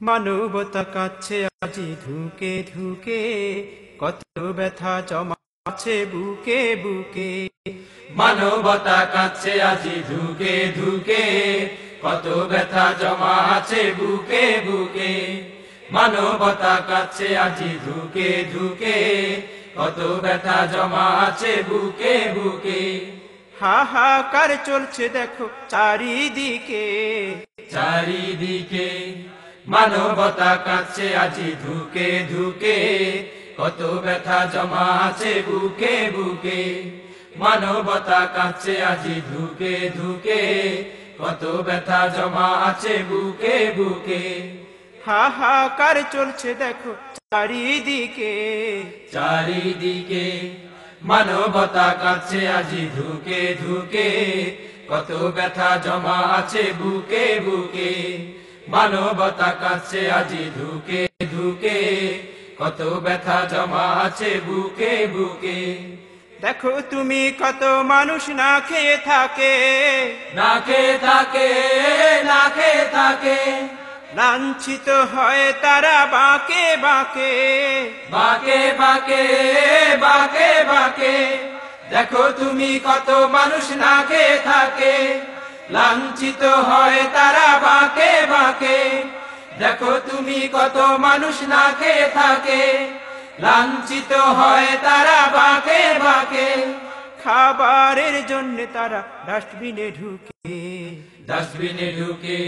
মানবতা কাছে আজি ধুকে ধুকে, কত ব্যথা জমা আছে বুকে বুকে। মানবতা কাছে আজি ধুকে ধুকে, কত ব্যথা জমা আছে বুকে বুকে। মানবতা কাছে আজি ধুকে ধুকে, কত ব্যথা জমা আছে বুকে বুকে। হাহাকার চলছে দেখো চারিদিকে, চারিদিকে মানবতা কাছে আজি ধুকে ধুকে, কত ব্যথা জমা আছে বুকে বুকে। মানবতা কাছে আজি ধুকে ধুকে, কত ব্যথা জমা আছে বুকে বুকে। হাহাকার চলছে দেখো চারিদিকে, চারিদিকে মানবতা কাছে আজি ধুকে ধুকে, কত ব্যথা জমা আছে বুকে বুকে। মানবতা কাছে আজি ধুকে ধুকে, কত ব্যথা জমা আছে বুকে বুকে। দেখো তুমি কত মানুষ না খেয়ে থাকে, না খেয়ে থাকে, না খেয়ে থাকে, লাঞ্ছিত হয় তারা বাঁকে বাঁকে, বাঁকে বাঁকে, বাঁকে বাঁকে। দেখো তুমি কত মানুষ না খেয়ে থাকে, লাঞ্ছিত হয় তারা বাঁকে বাঁকে। দেখো তুমি কত মানুষ না খেয়ে থাকে, লাঞ্ছিত হয় তারা বাঁকে বাঁকে। খাবারের জন্য তারা ডাস্টবিনে ঢুকে, ডাস্টবিনে ঢুকে।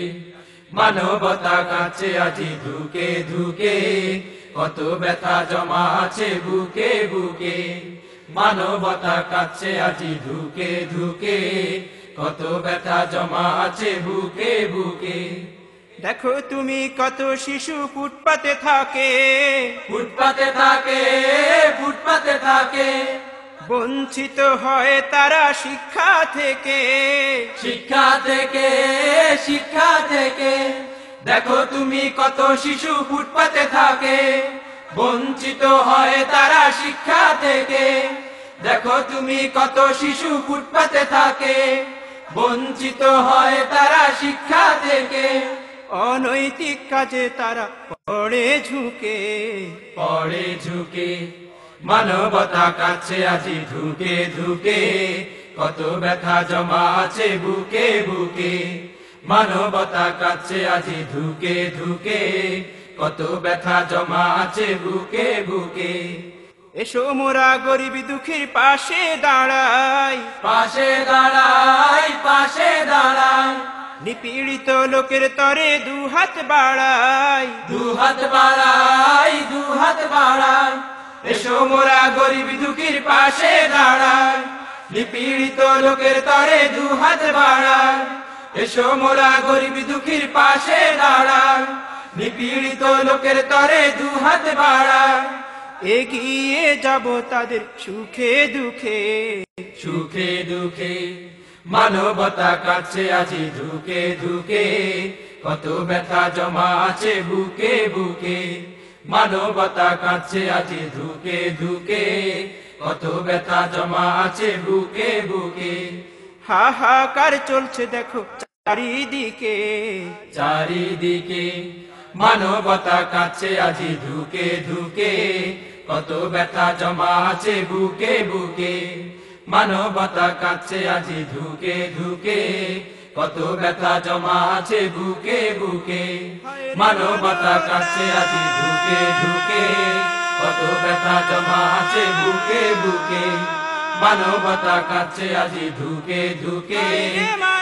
মানবতা কাছে আজি ধুকে ধুকে, কত ব্যথা জমা আছে বুকে বুকে। মানবতা কাছে আজি ধুকে ধুকে, কত ব্যথা জমা আছে বুকে বুকে। দেখো তুমি কত শিশু ফুটপাতে থাকে, ফুটপাতে থাকে, ফুটপাতে থাকে, বঞ্চিত হয় তারা শিক্ষা থেকে, শিক্ষা থেকে, শিক্ষা থেকে। দেখো তুমি কত শিশু ফুটপাতে থাকে, বঞ্চিত হয় তারা শিক্ষা থেকে। দেখো তুমি কত শিশু ফুটপাতে থাকে, বঞ্চিত হয় তারা শিক্ষা থেকে। অনৈতিক কাজে তারা পড়ে ঝুঁকে, পড়ে ঝুঁকে। মানবতা কাছে আজি ধুকে ধুকে, কত ব্যথা জমা আছে বুকে বুকে। মানবতা কাছে আজি ধুকে ধুকে, কত ব্যথা জমা আছে বুকে বুকে। এসো মোরা গরিব দুঃখীর পাশে দাঁড়াই, পাশে দাঁড়াই, পাশে দাঁড়াই, নিপীড়িত লোকের তরে দুহাত বাড়াই, দুহাত বাড়াই, দুহাত বাড়াই। এসো মোরা গরিব দুঃখীর পাশে দাঁড়াই, নিপীড়িত লোকের তরে দুহাত বাড়াই। এসো মোরা গরিব দুঃখীর পাশে দাঁড়াই, নিপীড়িত লোকের তরে দুহাত বাড়াই। এগিয়ে যাব তাদের সুখে দুঃখে, সুখে দুঃখে। মানবতা কাছে আজি ধুকে ধুকে, কত ব্যথা জমা আছে বুকে বুকে। মানবতা কাছে আজি ধুকে ধুকে, কত ব্যথা জমা আছে বুকে বুকে। হাহাকার চলছে দেখো চারিদিকে, চারিদিকে মানবতা কাছে আজি ধুকে ধুকে, কত ব্যথা জমা আছে বুকে বুকে। মানবতা কাছে আজি ধুকে ধুকে, কত ব্যথা জমা আছে বুকে বুকে। মানবতা কাছে আজি ধুকে ধুকে, কত ব্যথা জমা আছে বুকে বুকে। মানবতা কাছে আজি ধুকে ধুকে,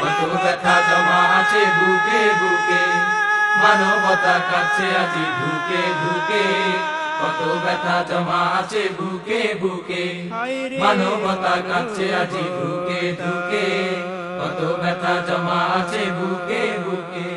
কত ব্যথা জমা আছে বুকে বুকে। মানবতা কাছে আজি ধুকে ধুকে, কত ব্যথা জমা আছে বুকে বুকে। মানবতা কাছে আজি ধুকে ধুকে, কত ব্যথা জমা আছে বুকে বুকে।